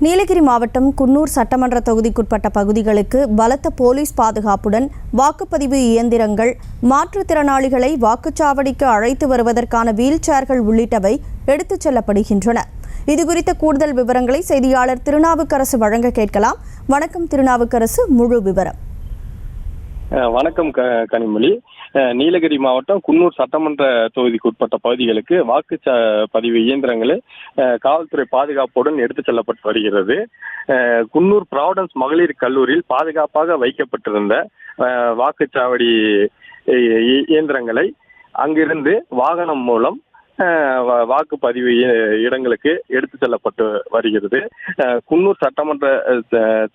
நீலகிரி மாவட்டம் குன்னூர் சட்டமன்ற தொகுதிக்குட்பட்ட பகுதிகளுக்கு பலத்த போலீஸ் பாதுகாப்புடன் வாக்குப்பதிவு இயந்திரங்கள், மாற்றுத்திறனாளிகளை வாக்குச்சாவடிக்கு அழைத்து வருவதற்கான வீல் சேர்கள் உள்ளிட்டவை எடுத்துச் செல்லப்படுகின்றன. இதுகுறித்த கூடுதல் விவரங்களை செய்தியாளர் திருநாவுக்கரசு வழங்க கேட்கலாம். வணக்கம் திருநாவுக்கரசு, முழு விவரம். வணக்கம் கனிமொழி. நீலகிரி மாவட்டம் குன்னூர் சட்டமன்ற தொகுதிக்கு உட்பட்ட பகுதிகளுக்கு பதிவு இயந்திரங்களை காவல்துறை பாதுகாப்புடன் எடுத்துச் செல்லப்பட்டு வருகிறது. குன்னூர் ப்ராவிடன்ஸ் மகளிர் கல்லூரியில் பாதுகாப்பாக வைக்கப்பட்டிருந்த வாக்குச்சாவடி இயந்திரங்களை அங்கிருந்து வாகனம் மூலம் வாக்குப்பதிவு இடங்களுக்கு எடுத்து செல்லப்பட்டு வருகிறது. குன்னூர் சட்டமன்ற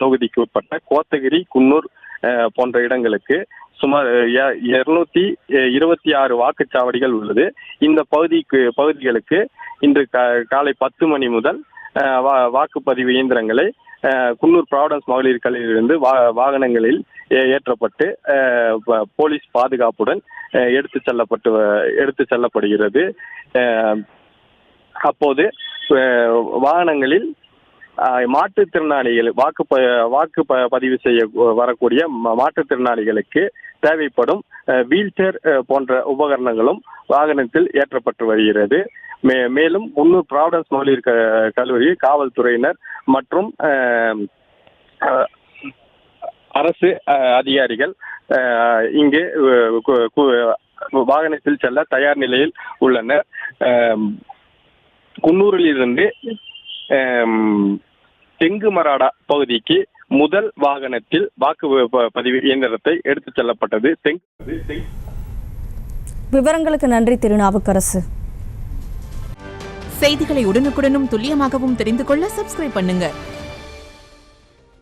தொகுதிக்கு உட்பட்ட கோத்தகிரி, குன்னூர் போன்ற இடங்களுக்கு சுமார் 226 வாக்குச்சாவடிகள் உள்ளது. இந்த பகுதிகளுக்கு இன்று காலை 10 மணி முதல் வாக்குப்பதிவு இயந்திரங்களை குன்னூர் ப்ராவிடன்ஸ் மகளிர் கல்லூரியிலிருந்து வாகனங்களில் ஏற்றப்பட்டு போலீஸ் பாதுகாப்புடன் எடுத்து செல்லப்படுகிறது. அப்போது வாகனங்களில் மாற்றுத்திறனாளிகள் வாக்கு பதிவு செய்ய வரக்கூடிய மாற்றுத்திறனாளிகளுக்கு தேவைப்படும் வீல் சேர் போன்ற உபகரணங்களும் வாகனத்தில் ஏற்றப்பட்டு வருகிறது. மேலும் குன்னூர் ப்ராவிடன்ஸ் மகளிர் கல்லூரி காவல்துறையினர் மற்றும் அரசு அதிகாரிகள் இங்கு வாகனத்தில் செல்ல தயார் நிலையில் உள்ளனர். குன்னூரில் இருந்து தெங்குமராடா பகுதிக்கு முதல் வாகனத்தில் வாக்கு பதிவு இயந்திரத்தை எடுத்துச் செல்லப்பட்டது. விவரங்களுக்கு நன்றி திருநாவுக்கரசு. செய்திகளை உடனுக்குடனும் துல்லியமாகவும் தெரிந்து கொள்ள சப்ஸ்கிரைப் பண்ணுங்க.